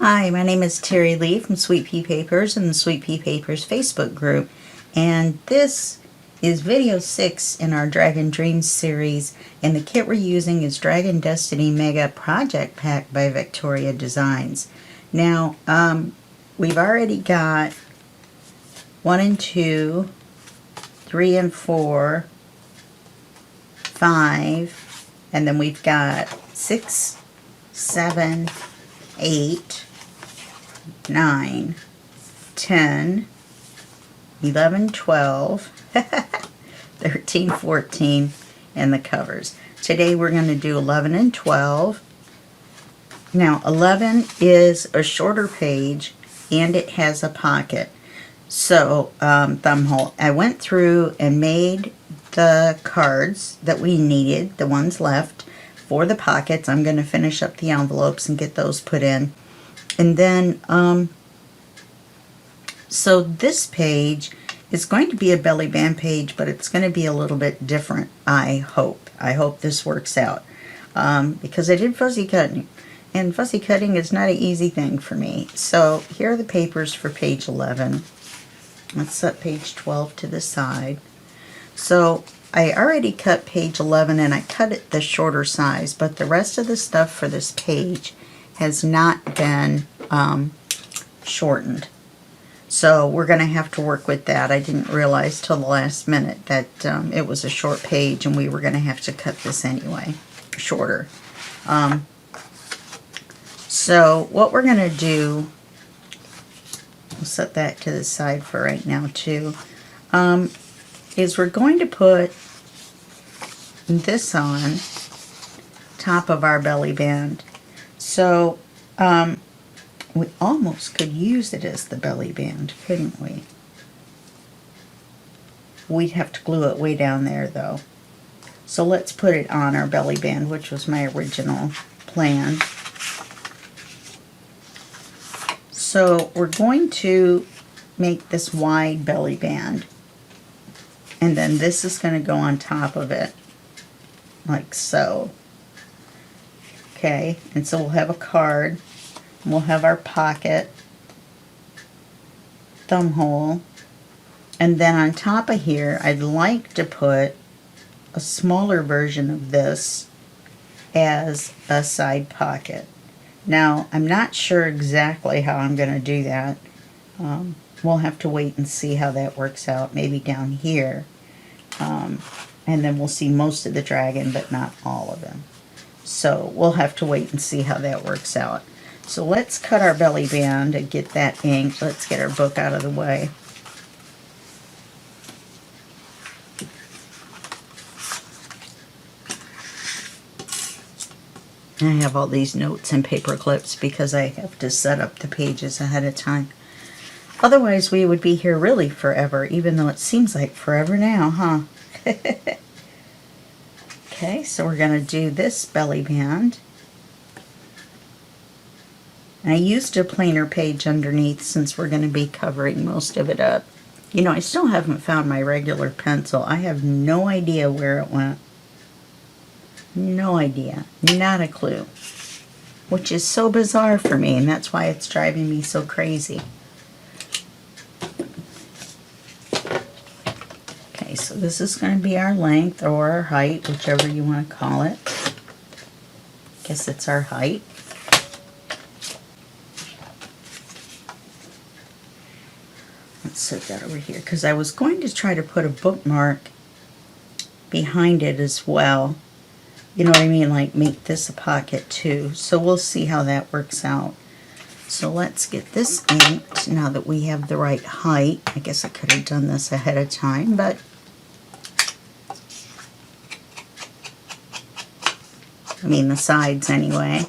Hi, my name is Terry Lee from Sweet Pea Papers and the Sweet Pea Papers Facebook group, and this is video 6 in our Dragon Dreams series, and the kit we're using is Dragon Destiny Mega Project Pack by Victoria Designs. Now, we've already got 1 and 2, 3 and 4, 5, and then we've got 6, 7, 8, 9, 10, 11, 12, 13, 14, and the covers. Today we're going to do 11 and 12. Now 11 is a shorter page and it has a pocket. So, thumb hole. I went through and made the cards that we needed, the ones left, for the pockets. I'm going to finish up the envelopes and get those put in. And then, so this page is going to be a belly band page, but it's going to be a little bit different, I hope. I hope this works out. Because I did fuzzy cutting, and fuzzy cutting is not an easy thing for me. So here are the papers for page 11. Let's set page 12 to the side. So I already cut page 11 and I cut it the shorter size, but the rest of the stuff for this page has not been shortened. So we're going to have to work with that. I didn't realize till the last minute that it was a short page and we were going to have to cut this anyway, shorter. So what we're going to do, we'll set that to the side for right now too, is we're going to put this on top of our belly band. So we almost could use it as the belly band, couldn't we? We'd have to glue it way down there though. So let's put it on our belly band, which was my original plan. So we're going to make this wide belly band, and then this is going to go on top of it like so. Okay, and so we'll have a card, and we'll have our pocket, thumb hole, and then on top of here I'd like to put a smaller version of this as a side pocket. Now I'm not sure exactly how I'm going to do that. We'll have to wait and see how that works out, maybe down here, and then we'll see most of the dragon but not all of him. So we'll have to wait and see how that works out. So let's cut our belly band and get that inked. Let's get our book out of the way. I have all these notes and paper clips because I have to set up the pages ahead of time. Otherwise we would be here really forever, even though it seems like forever now, huh? Okay, so we're going to do this belly band. And I used a plainer page underneath since we're going to be covering most of it up. You know, I still haven't found my regular pencil. I have no idea where it went. No idea. Not a clue. Which is so bizarre for me, and that's why it's driving me so crazy. Okay, so this is going to be our length or our height, whichever you want to call it. Guess it's our height. Let's set that over here, because I was going to try to put a bookmark behind it as well. You know what I mean? Like make this a pocket too. So we'll see how that works out. So let's get this inked now that we have the right height. I guess I could have done this ahead of time, but I mean the sides anyway.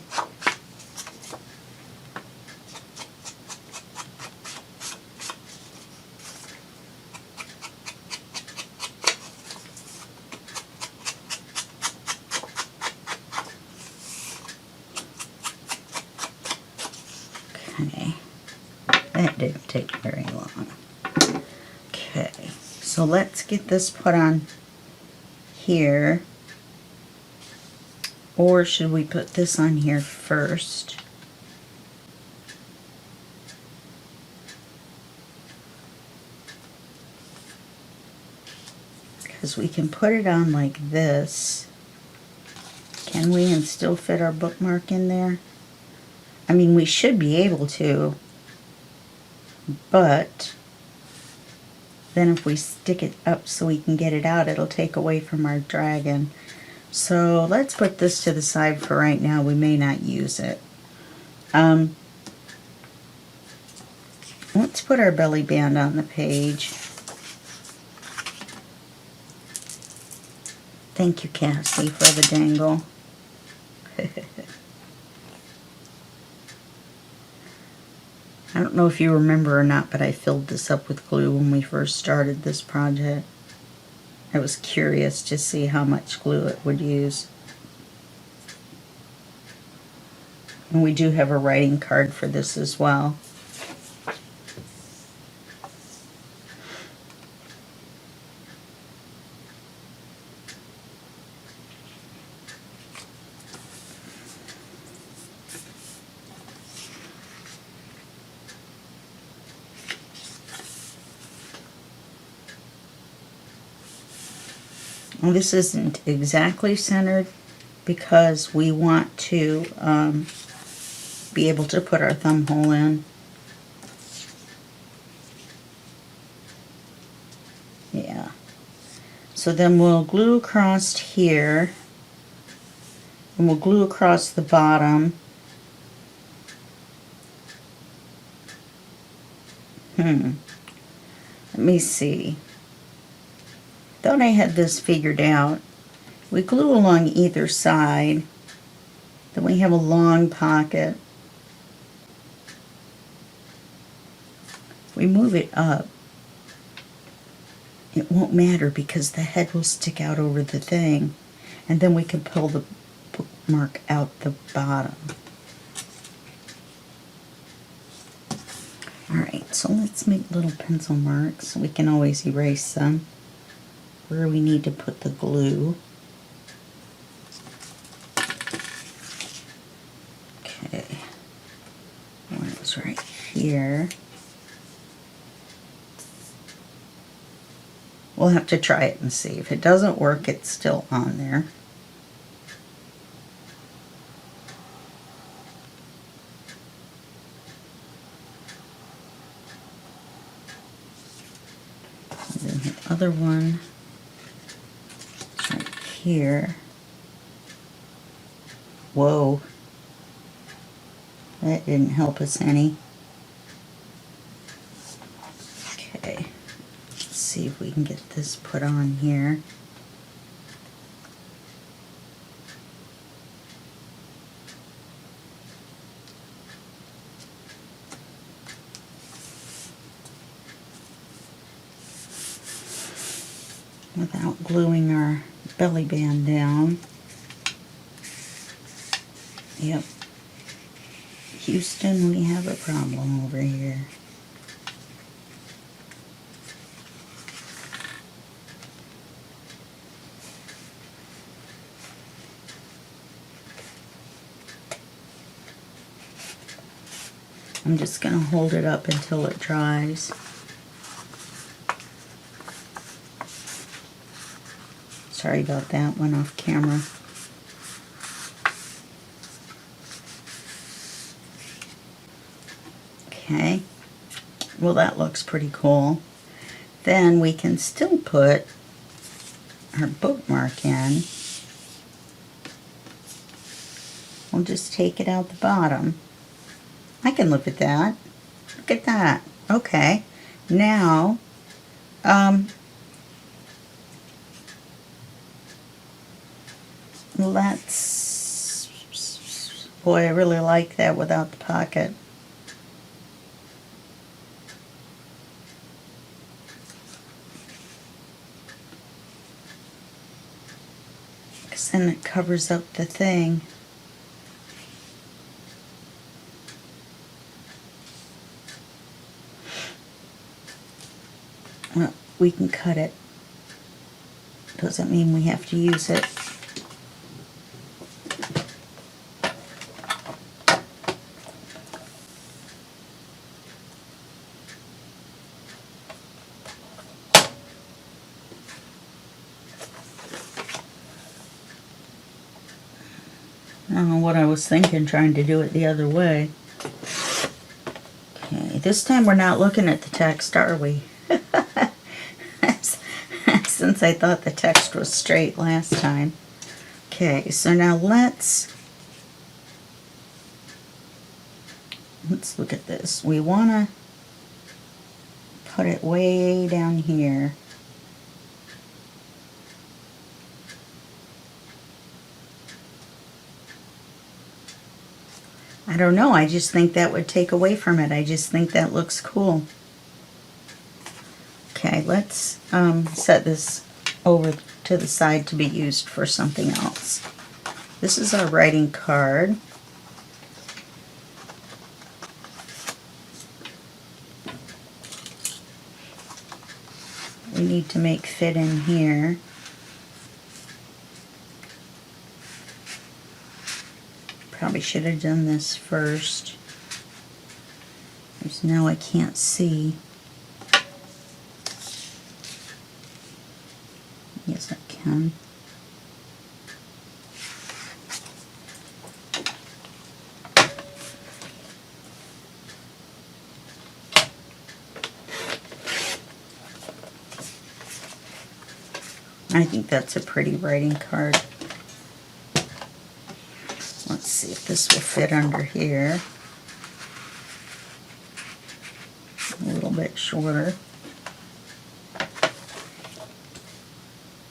Okay, that didn't take very long. Okay, so let's get this put on here. Or should we put this on here first? because we can put it on like this. Can we, and still fit our bookmark in there? I mean, we should be able to, but then if we stick it up so we can get it out, it'll take away from our dragon. So let's put this to the side for right now. We may not use it. Let's put our belly band on the page. Thank you, Cassie, for the dangle. I don't know if you remember or not, but I filled this up with glue when we first started this project. I was curious to see how much glue it would use. And we do have a writing card for this as well. Well, this isn't exactly centered because we want to be able to put our thumb hole in. Yeah. So then we'll glue across here, and we'll glue across the bottom. Let me see. Thought I had this figured out. We glue along either side. Then we have a long pocket. We move it up. It won't matter because the head will stick out over the thing. And then we can pull the bookmark out the bottom. Alright, so let's make little pencil marks. We can always erase them where we need to put the glue. Okay, one is right here. We'll have to try it and see. If it doesn't work, it's still on there. And then the other one is right here. Whoa. That didn't help us any. Okay. Let's see if we can get this put on here. Without gluing our belly band down. Yep. Houston, we have a problem over here. I'm just going to hold it up until it dries. Sorry about that, went off camera. Okay, well that looks pretty cool. Then we can still put our bookmark in. We'll just take it out the bottom. I can look at that. Look at that. Okay, now let's, boy, I really like that without the pocket. Because then it covers up the thing. Well, we can cut it. Doesn't mean we have to use it. I don't know what I was thinking trying to do it the other way. Okay, this time we're not looking at the text, are we? Since I thought the text was straight last time. Okay, so now let's look at this. We want to put it way down here. I don't know, I just think that would take away from it. I just think that looks cool. Okay, let's set this over to the side to be used for something else. This is our writing card. We need to make fit in here. Probably should have done this first. Because now I can't see. Yes, I can. I think that's a pretty writing card. Let's see if this will fit under here. A little bit shorter.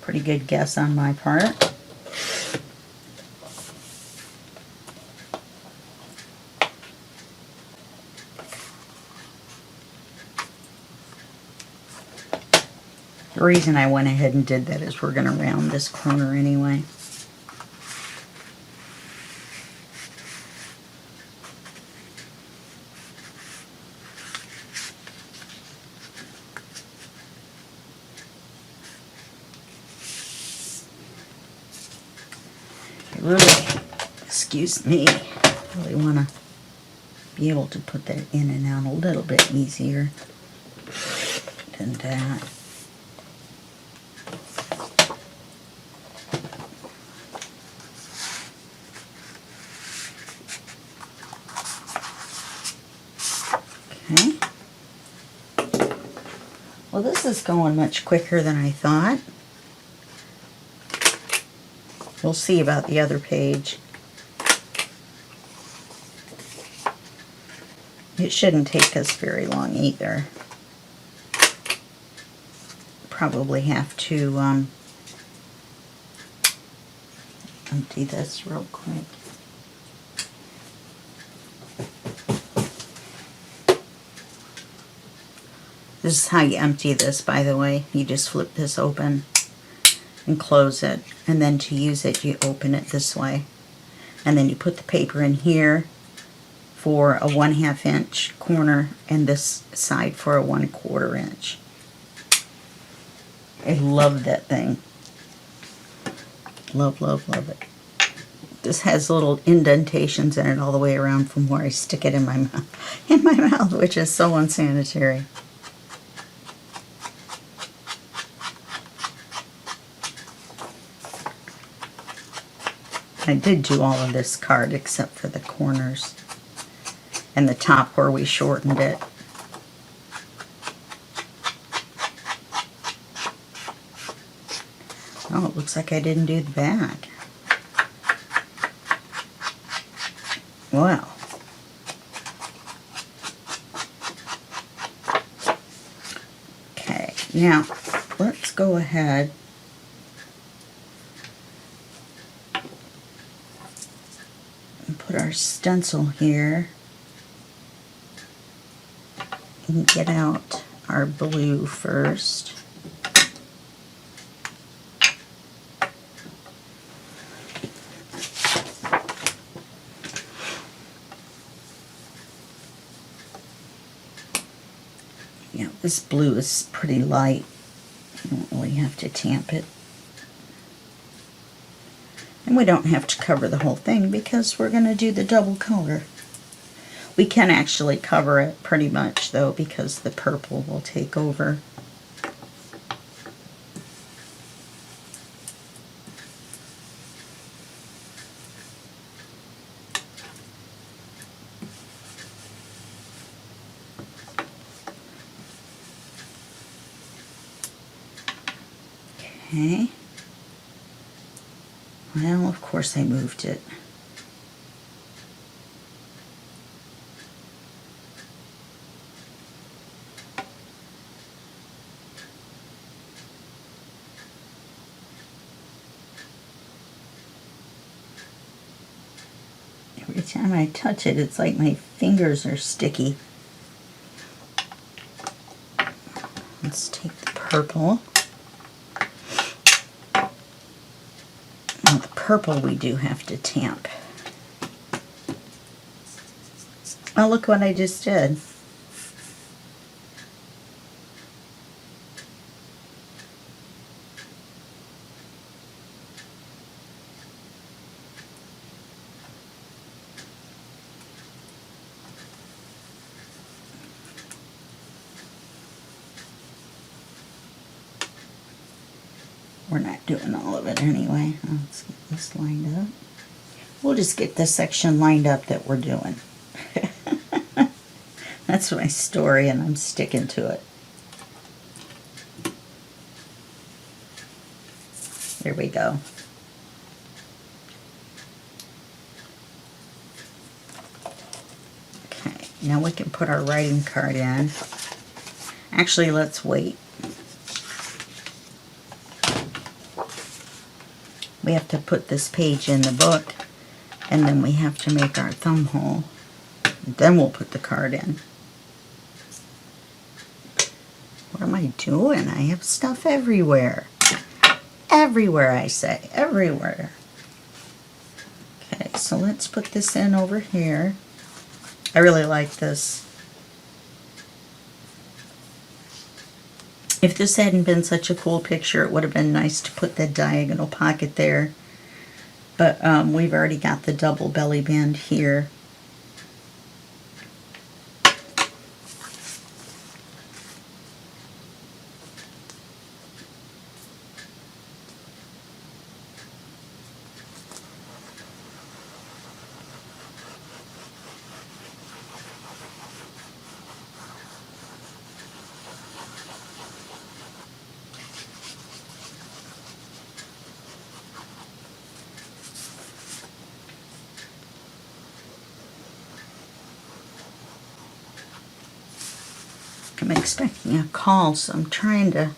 Pretty good guess on my part. The reason I went ahead and did that is we're going to round this corner anyway. Really, excuse me, really want to be able to put that in and out a little bit easier than that. Okay. Well, this is going much quicker than I thought. We'll see about the other page. It shouldn't take us very long either. Probably have to empty this real quick. This is how you empty this, by the way. You just flip this open and close it, and then to use it you open it this way, and then you put the paper in here for a 1/2 inch corner and this side for a 1/4 inch. I love that thing. Love, love, love it. This has little indentations in it all the way around from where I stick it in my mouth, which is so unsanitary. I did do all of this card except for the corners and the top where we shortened it. Oh, it looks like I didn't do the back. Well. Okay, now let's go ahead and put our stencil here and get out our blue first. Yeah, this blue is pretty light. You don't really have to tamp it. And we don't have to cover the whole thing because we're going to do the double color. We can actually cover it pretty much though because the purple will take over. Okay. Well, of course I moved it. Every time I touch it, it's like my fingers are sticky. Let's take the purple. Now the purple we do have to tamp. Oh, look what I just did. We're not doing all of it anyway. Let's get this lined up. We'll just get the section lined up that we're doing. That's my story and I'm sticking to it. There we go. Okay, now we can put our writing card in. Actually, let's wait. We have to put this page in the book, and then we have to make our thumb hole. Then we'll put the card in. What am I doing? I have stuff everywhere. Everywhere, I say. Everywhere. Okay, so let's put this in over here. I really like this. If this hadn't been such a cool picture, it would have been nice to put that diagonal pocket there. But we've already got the double belly band here. I'm expecting a call, so I'm trying to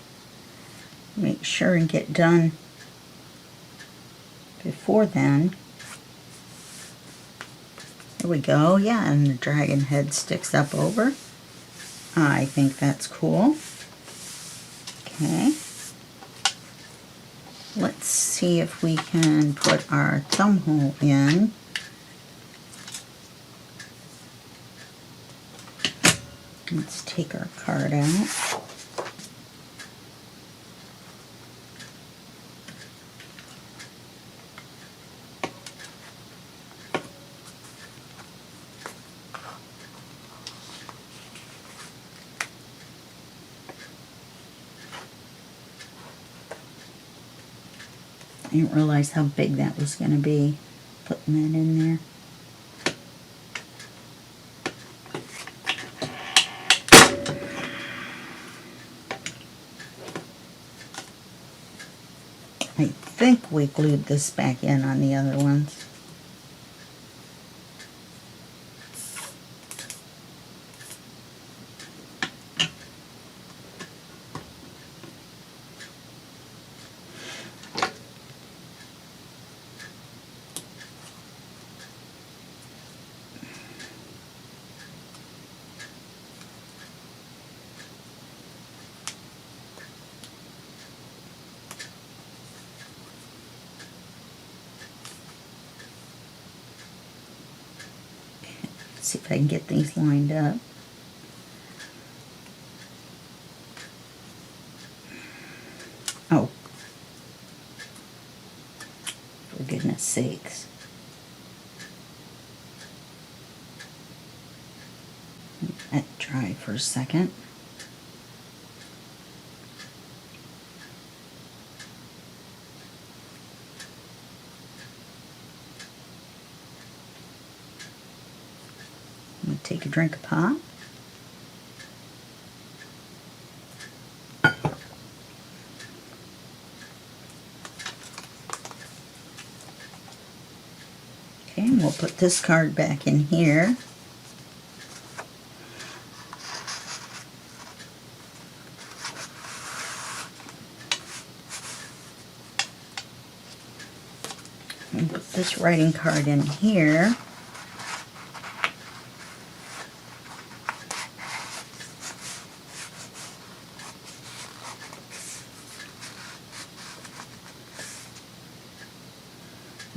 make sure and get done before then. There we go. Yeah, and the dragon head sticks up over. I think that's cool. Okay. Let's see if we can put our thumb hole in. Let's take our card out. I didn't realize how big that was going to be, putting that in there. I think we glued this back in on the other ones. See if I can get these lined up. Oh, for goodness sakes. Let it dry for a second. I'm going to take a drink of pop. Okay, and we'll put this card back in here. And put this writing card in here.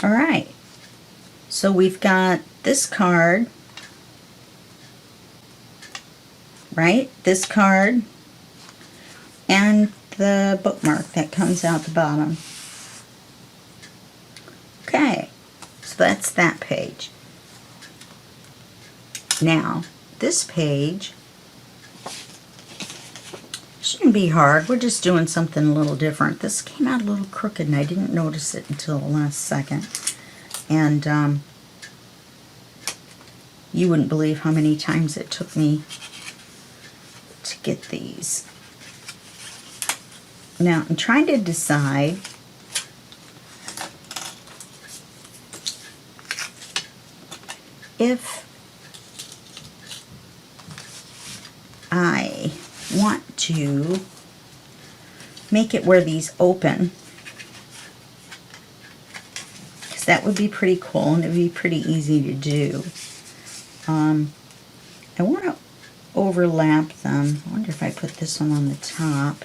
All right, so we've got this card, right? This card and the bookmark that comes out the bottom. Okay, so that's that page. Now, this page shouldn't be hard. We're just doing something a little different. This came out a little crooked and I didn't notice it until the last second. And you wouldn't believe how many times it took me to get these. Now, I'm trying to decide if I want to make it where these open, because that would be pretty cool and it would be pretty easy to do. I want to overlap them. I wonder if I put this one on the top.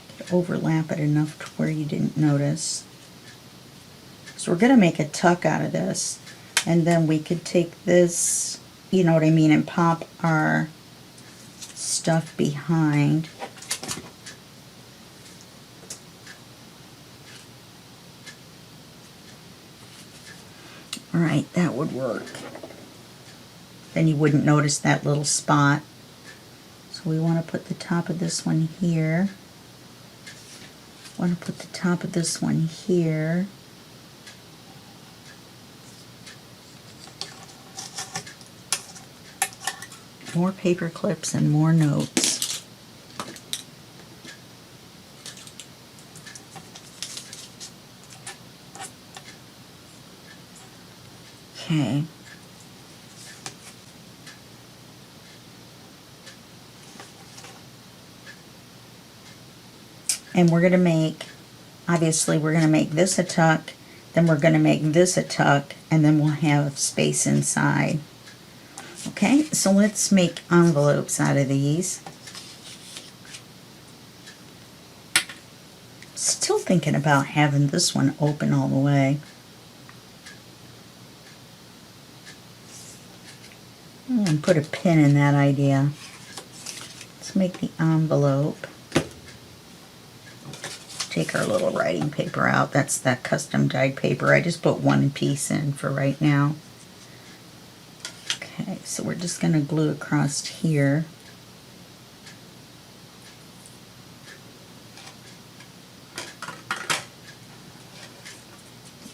I could overlap it enough to where you didn't notice. So we're going to make a tuck out of this, and then we could take this, you know what I mean, and pop our stuff behind. All right, that would work. Then you wouldn't notice that little spot. So we want to put the top of this one here. Want to put the top of this one here. More paper clips and more notes. Okay. And we're going to make, obviously we're going to make this a tuck, then we're going to make this a tuck, and then we'll have space inside. Okay, so let's make envelopes out of these. Still thinking about having this one open all the way. And put a pin in that idea. Let's make the envelope. Take our little writing paper out. That's that custom dyed paper. I just put one piece in for right now. Okay, so we're just going to glue across here.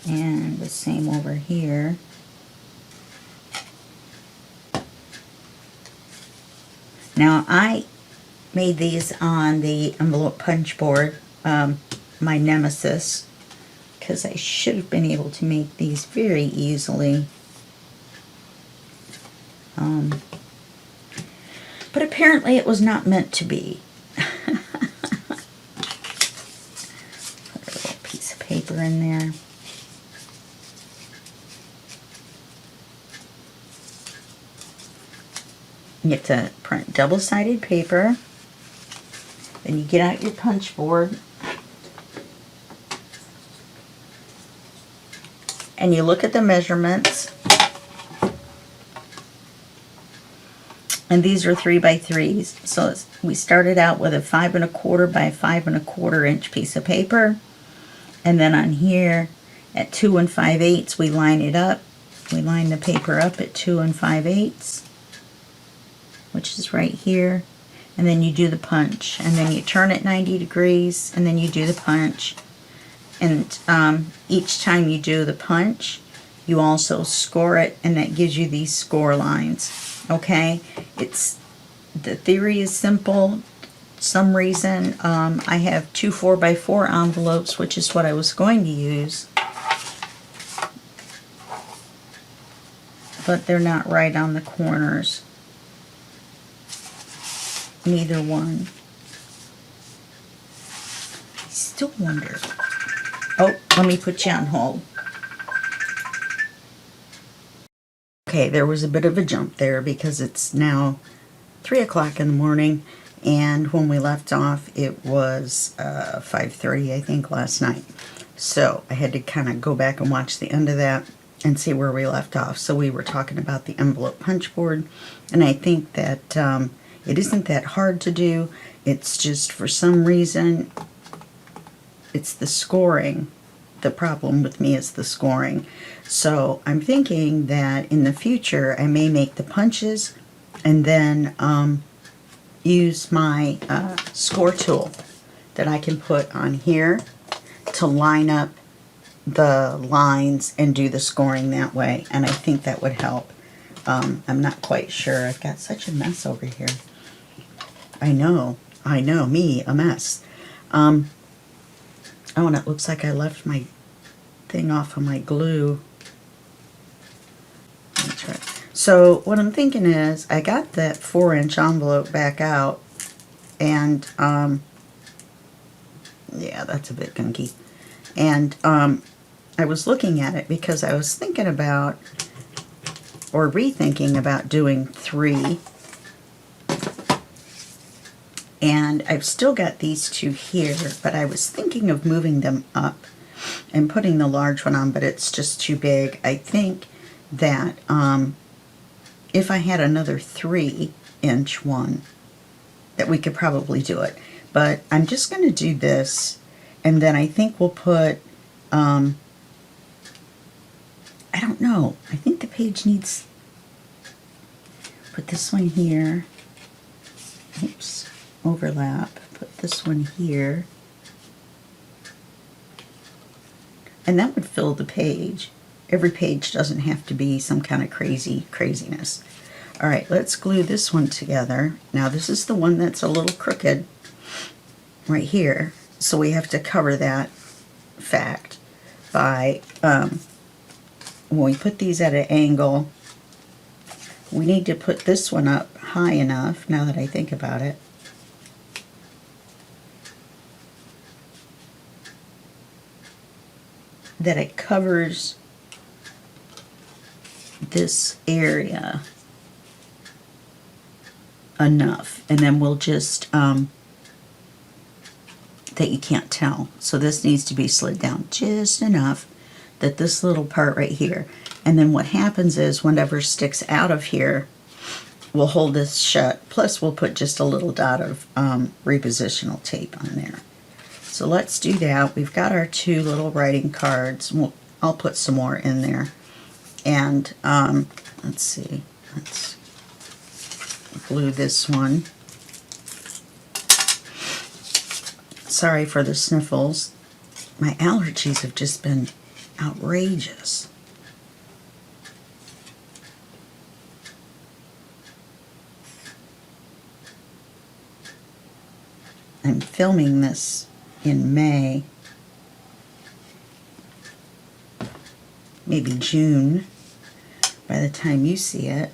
And the same over here. Now I made these on the envelope punch board, my Nemesis, because I should have been able to make these very easily. But apparently it was not meant to be. Put a little piece of paper in there. You get to print double-sided paper. Then you get out your punch board. And you look at the measurements. And these are 3 by 3s. So we started out with a 5 1/4 by 5 1/4 inch piece of paper. And then on here at 2 5/8 we line it up. We line the paper up at 2 5/8, which is right here. And then you do the punch. And then you turn it 90 degrees and then you do the punch. And each time you do the punch, you also score it, and that gives you these score lines. Okay, the theory is simple. Some reason I have 2 4 by 4 envelopes, which is what I was going to use, but they're not right on the corners. Neither one. I still wonder. Oh, let me put you on hold. Okay, there was a bit of a jump there because it's now 3 o'clock in the morning, and when we left off it was 5:30 I think last night. So I had to kind of go back and watch the end of that and see where we left off. So we were talking about the envelope punch board, and I think that it isn't that hard to do. It's just for some reason it's the scoring. The problem with me is the scoring. So I'm thinking that in the future I may make the punches and then use my score tool that I can put on here to line up the lines and do the scoring that way, and I think that would help. I'm not quite sure. I've got such a mess over here. I know, me, a mess. Oh, and it looks like I left my thing off of my glue. That's right. So what I'm thinking is I got that 4-inch envelope back out, and yeah, that's a bit gunky. And I was looking at it because I was thinking about, or rethinking about, doing 3. And I've still got these 2 here, but I was thinking of moving them up and putting the large one on, but it's just too big. I think that if I had another 3-inch one, that we could probably do it. But I'm just going to do this, and then I think we'll put, I don't know, I think the page needs, put this one here, oops, overlap, put this one here, and that would fill the page. Every page doesn't have to be some kind of craziness. All right, let's glue this one together. Now this is the one that's a little crooked right here, so we have to cover that fact by, when we put these at an angle, we need to put this one up high enough, now that I think about it, that it covers this area enough, and then we'll just that you can't tell. So this needs to be slid down just enough that this little part right here, and then what happens is whatever sticks out of here will hold this shut, plus we'll put just a little dot of repositional tape on there. So let's do that. We've got our 2 little writing cards. I'll put some more in there. And let's see, let's glue this one. Sorry for the sniffles. My allergies have just been outrageous. I'm filming this in May, maybe June, by the time you see it.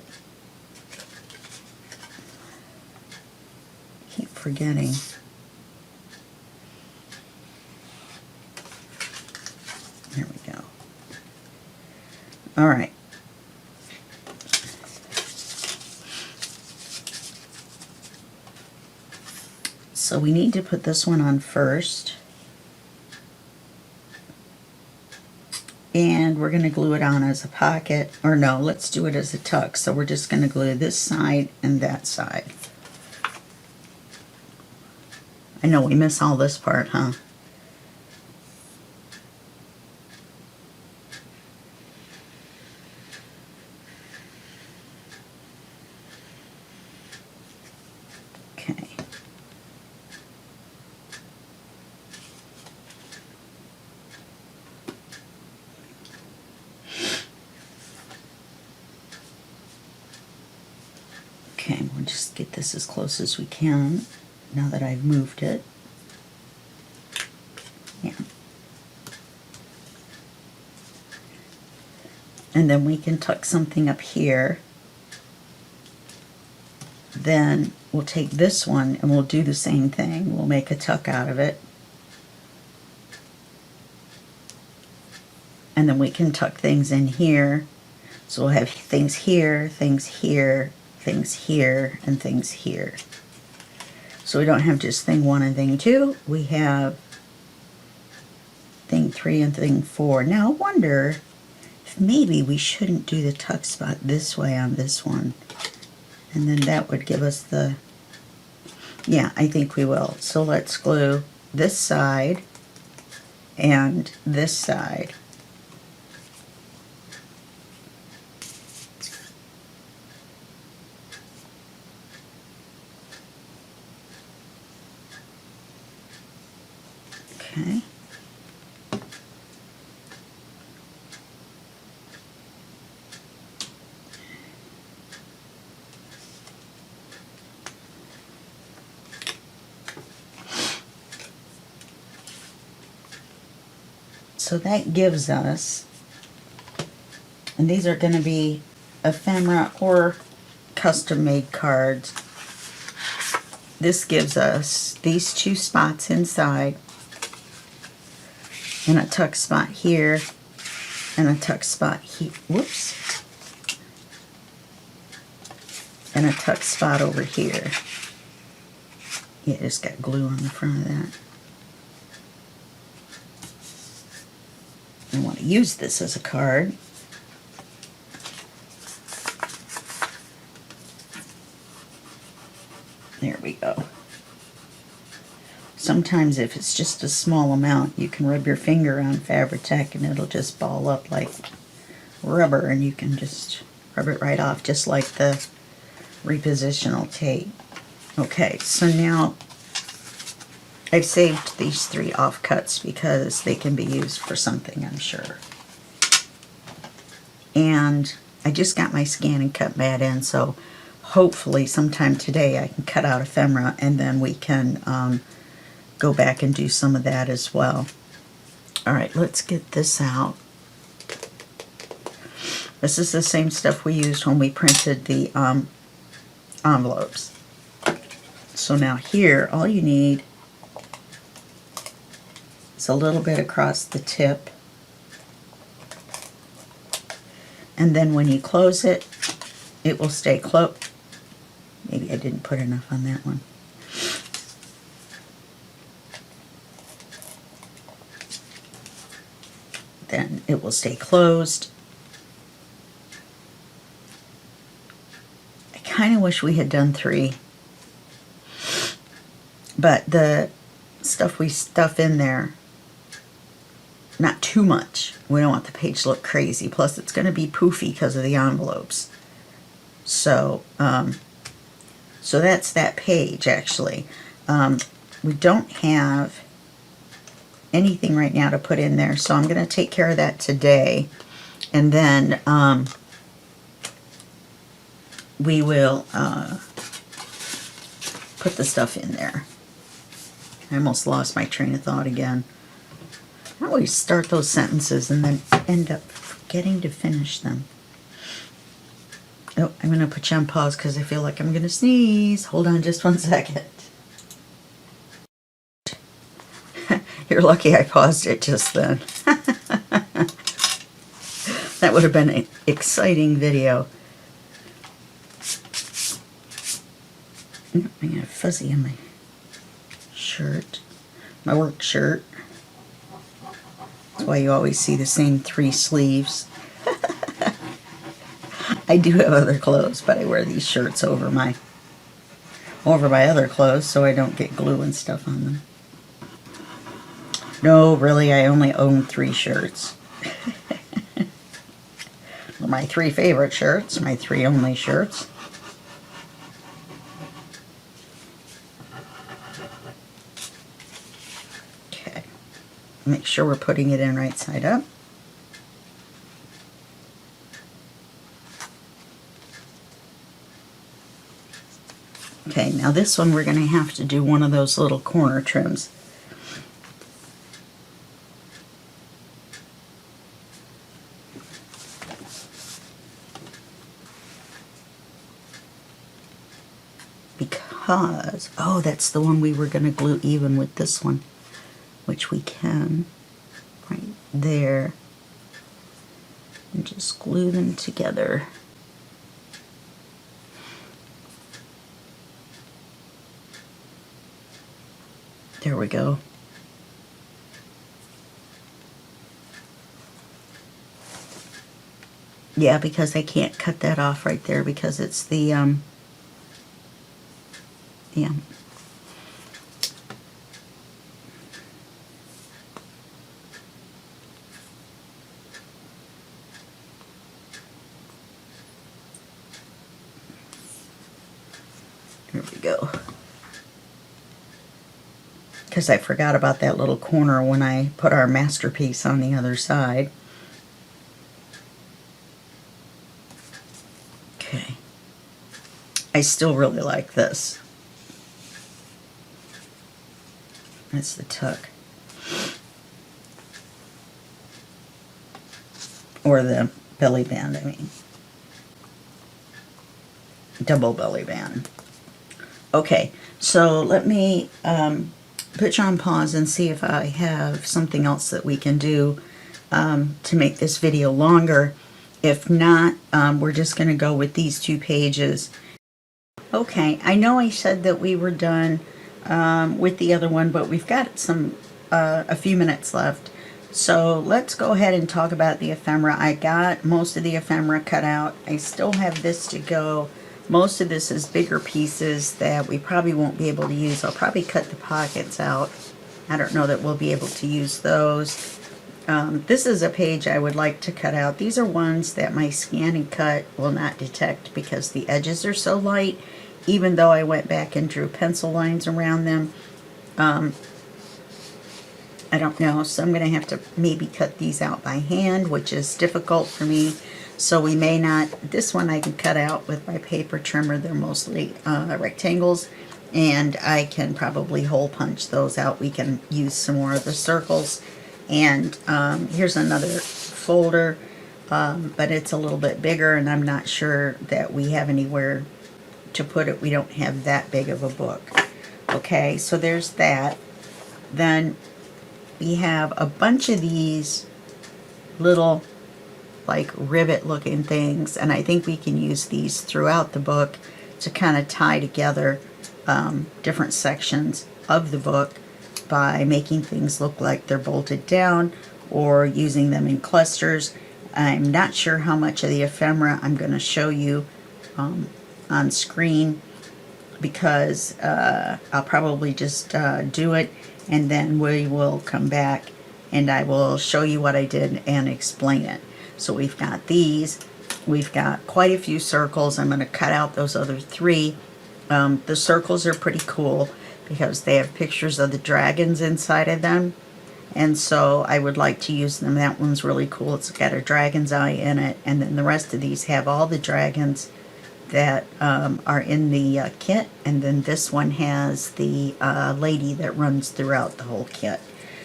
Keep forgetting. There we go. All right. So we need to put this one on first. And we're going to glue it on as a pocket. Or no, let's do it as a tuck. So we're just going to glue this side and that side. I know we miss all this part, huh? Okay. Okay, we'll just get this as close as we can now that I've moved it. Yeah. And then we can tuck something up here. Then we'll take this one and we'll do the same thing. We'll make a tuck out of it. And then we can tuck things in here. So we'll have things here, things here, things here, and things here. So we don't have just thing 1 and thing 2. We have thing 3 and thing 4. Now I wonder if maybe we shouldn't do the tuck spot this way on this one. And then that would give us the, yeah, I think we will. So let's glue this side and this side. Okay. So that gives us, and these are going to be ephemera or custom made cards. This gives us these 2 spots inside, and a tuck spot here, and a tuck spot here, whoops, and a tuck spot over here. Yeah, just got glue on the front of that. I want to use this as a card. There we go. Sometimes if it's just a small amount, you can rub your finger on Fabri-Tac and it'll just ball up like rubber, and you can just rub it right off, just like the repositional tape. Okay, so now I've saved these 3 offcuts because they can be used for something, I'm sure. And I just got my scan and cut mat in, so hopefully sometime today I can cut out ephemera, and then we can go back and do some of that as well. Alright, let's get this out. This is the same stuff we used when we printed the envelopes. So now here, all you need is a little bit across the tip. And then when you close it, it will stay closed. Maybe I didn't put enough on that one. Then it will stay closed. I kind of wish we had done 3. But the stuff we stuff in there, not too much. We don't want the page to look crazy. Plus, it's going to be poofy because of the envelopes. So, so that's that page, actually. We don't have anything right now to put in there, so I'm going to take care of that today. And then we will put the stuff in there. I almost lost my train of thought again. I always start those sentences and then end up forgetting to finish them. Oh, I'm going to put you on pause because I feel like I'm going to sneeze. Hold on just 1 second. You're lucky I paused it just then. That would have been an exciting video. I got fuzzy on my shirt, my work shirt. That's why you always see the same 3 sleeves. I do have other clothes, but I wear these shirts over my other clothes so I don't get glue and stuff on them. No, really, I only own 3 shirts. My 3 favorite shirts, my 3 only shirts. Okay. Make sure we're putting it in right side up. Okay, now this one we're going to have to do one of those little corner trims. because, oh, that's the one we were going to glue even with this one, which we can right there, and just glue them together. There we go. Yeah, because I can't cut that off right there because it's the, yeah. There we go. Because I forgot about that little corner when I put our masterpiece on the other side. Okay. I still really like this. That's the tuck. Or the belly band, I mean. Double belly band. Okay, so let me put you on pause and see if I have something else that we can do to make this video longer. If not, we're just going to go with these 2 pages. Okay, I know I said that we were done with the other one, but we've got some a few minutes left. So let's go ahead and talk about the ephemera. I got most of the ephemera cut out. I still have this to go. Most of this is bigger pieces that we probably won't be able to use. I'll probably cut the pockets out. I don't know that we'll be able to use those. This is a page I would like to cut out. These are ones that my scan and cut will not detect because the edges are so light, even though I went back and drew pencil lines around them. I don't know, so I'm going to have to maybe cut these out by hand, which is difficult for me. So we may not, this one I can cut out with my paper trimmer. They're mostly rectangles, and I can probably hole punch those out. We can use some more of the circles. And here's another folder, but it's a little bit bigger, and I'm not sure that we have anywhere to put it. We don't have that big of a book. Okay, so there's that. Then we have a bunch of these little like rivet looking things, and I think we can use these throughout the book to kind of tie together different sections of the book by making things look like they're bolted down or using them in clusters. I'm not sure how much of the ephemera I'm going to show you on screen because I'll probably just do it, and then we will come back and I will show you what I did and explain it. So we've got these. We've got quite a few circles. I'm going to cut out those other 3. The circles are pretty cool because they have pictures of the dragons inside of them. And so I would like to use them. That one's really cool. It's got a dragon's eye in it. And then the rest of these have all the dragons that are in the kit. And then this one has the lady that runs throughout the whole kit.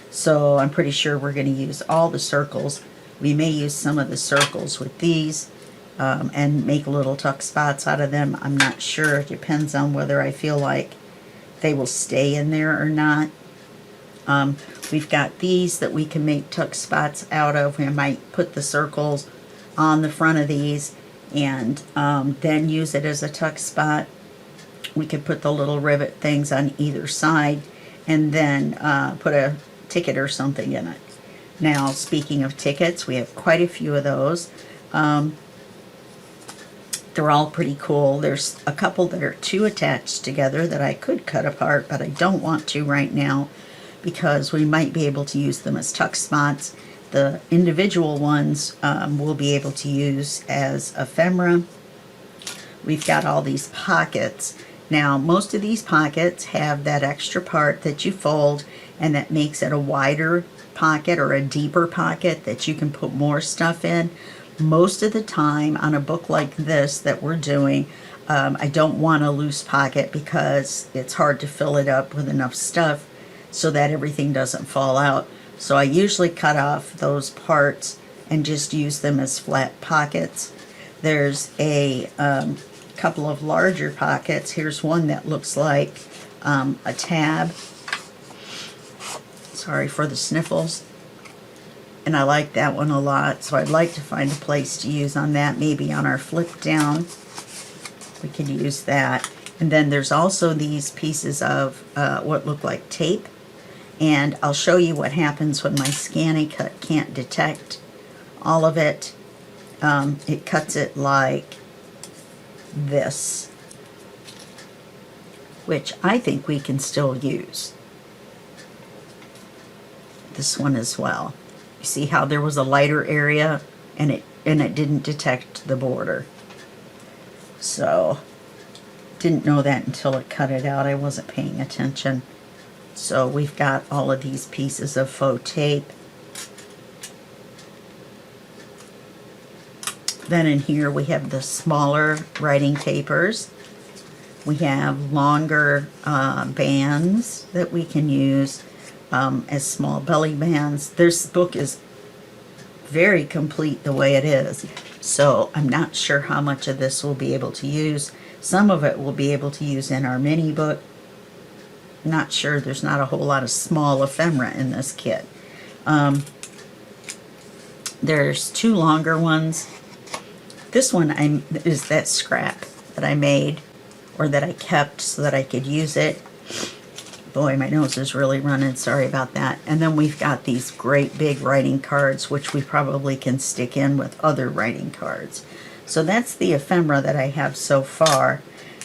So I'm pretty sure we're going to use all the circles. We may use some of the circles with these and make little tuck spots out of them. I'm not sure. It depends on whether I feel like they will stay in there or not. We've got these that we can make tuck spots out of. We might put the circles on the front of these and then use it as a tuck spot. We could put the little rivet things on either side and then put a ticket or something in it. Now, speaking of tickets, we have quite a few of those. They're all pretty cool. There's a couple that are 2 attached together that I could cut apart, but I don't want to right now because we might be able to use them as tuck spots. The individual ones we'll be able to use as ephemera. We've got all these pockets. Now, most of these pockets have that extra part that you fold, and that makes it a wider pocket or a deeper pocket that you can put more stuff in. Most of the time on a book like this that we're doing, I don't want a loose pocket because it's hard to fill it up with enough stuff so that everything doesn't fall out. So I usually cut off those parts and just use them as flat pockets. There's a couple of larger pockets. Here's one that looks like a tab. Sorry for the sniffles. And I like that one a lot, so I'd like to find a place to use on that. Maybe on our flip down, we could use that. And then there's also these pieces of what look like tape. And I'll show you what happens when my ScannyCut can't detect all of it. It cuts it like this, which I think we can still use. This one as well. You see how there was a lighter area and it didn't detect the border. So didn't know that until it cut it out. I wasn't paying attention. So we've got all of these pieces of faux tape. Then in here we have the smaller writing papers. We have longer bands that we can use as small belly bands. This book is very complete the way it is, so I'm not sure how much of this we'll be able to use. Some of it we'll be able to use in our mini book. Not sure. There's not a whole lot of small ephemera in this kit. There's two longer ones. This one is that scrap that I made, or that I kept so that I could use it. Boy, my nose is really running. Sorry about that. And then we've got these great big writing cards, which we probably can stick in with other writing cards. So that's the ephemera that I have so far.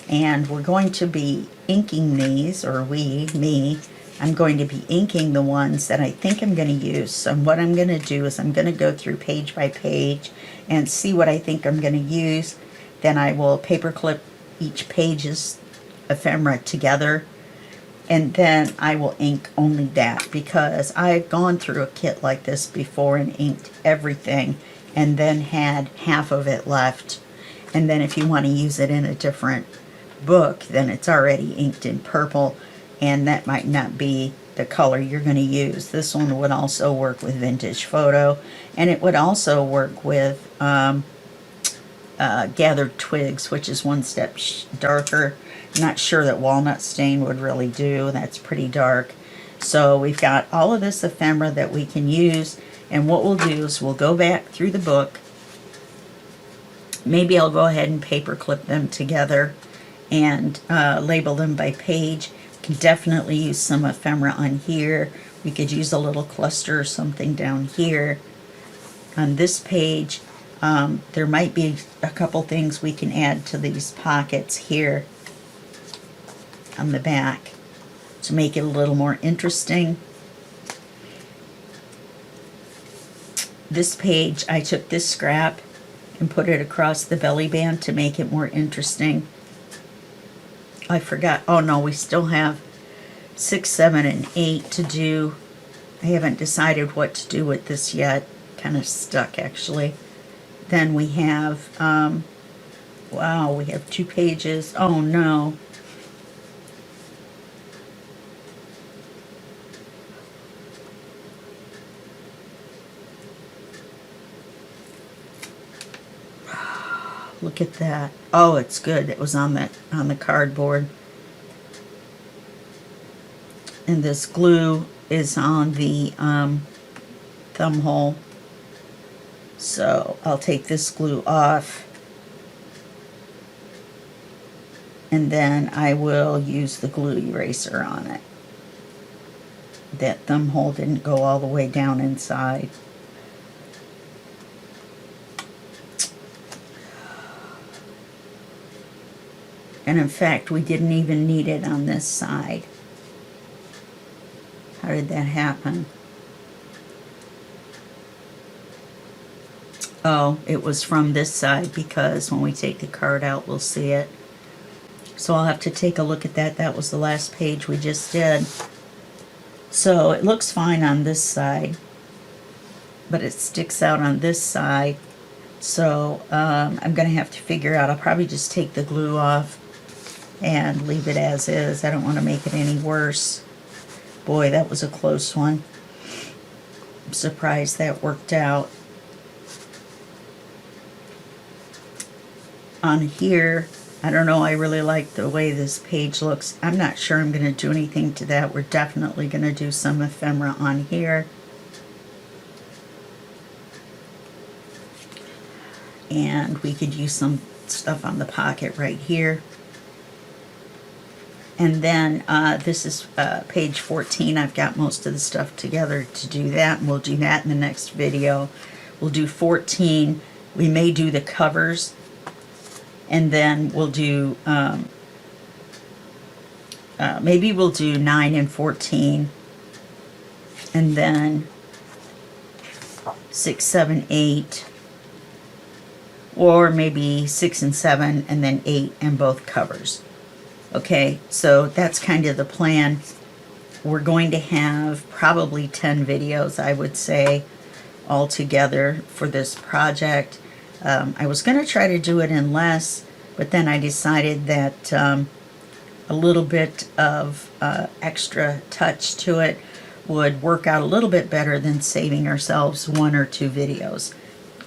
And we're going to be inking these, or me, I'm going to be inking the ones that I think I'm going to use. So what I'm going to do is I'm going to go through page by page and see what I think I'm going to use. Then I will paperclip each page's ephemera together, and then I will ink only that, because I've gone through a kit like this before and inked everything and then had half of it left. And then if you want to use it in a different book, then it's already inked in purple, and that might not be the color you're going to use. This one would also work with Vintage Photo, and it would also work with Gathered Twigs, which is one step darker. I'm not sure that Walnut Stain would really do. That's pretty dark. So we've got all of this ephemera that we can use, and what we'll do is we'll go back through the book. Maybe I'll go ahead and paperclip them together and label them by page. We can definitely use some ephemera on here. We could use a little cluster or something down here. On this page, there might be a couple things we can add to these pockets here on the back to make it a little more interesting. This page, I took this scrap and put it across the belly band to make it more interesting. I forgot. Oh no, we still have 6, 7, and 8 to do. I haven't decided what to do with this yet. Kind of stuck, actually. Then we have, wow, we have 2 pages. Oh no. Look at that. Oh, it's good. It was on the cardboard. And this glue is on the thumb hole. So I'll take this glue off. And then I will use the glue eraser on it. That thumb hole didn't go all the way down inside. And in fact, we didn't even need it on this side. How did that happen? Oh, it was from this side, because when we take the card out, we'll see it. So I'll have to take a look at that. That was the last page we just did. So it looks fine on this side, but it sticks out on this side. So I'm going to have to figure out, I'll probably just take the glue off and leave it as is. I don't want to make it any worse. Boy, that was a close one. I'm surprised that worked out. On here, I don't know, I really like the way this page looks. I'm not sure I'm going to do anything to that. We're definitely going to do some ephemera on here. And we could use some stuff on the pocket right here. And then this is page 14. I've got most of the stuff together to do that, and we'll do that in the next video. We'll do 14. We may do the covers, and then we'll do, maybe we'll do 9 and 14, and then 6, 7, 8, or maybe 6 and 7, and then 8 and both covers. Okay, so that's kind of the plan. We're going to have probably 10 videos, I would say, all together for this project. I was going to try to do it in less, but then I decided that a little bit of extra touch to it would work out a little bit better than saving ourselves 1 or 2 videos.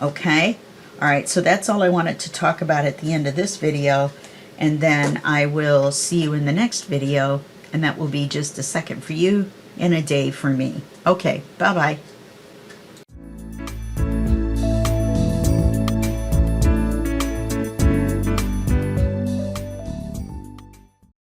Okay? Alright, so that's all I wanted to talk about at the end of this video. And then I will see you in the next video, and that will be just a second for you and a day for me. Okay, bye-bye.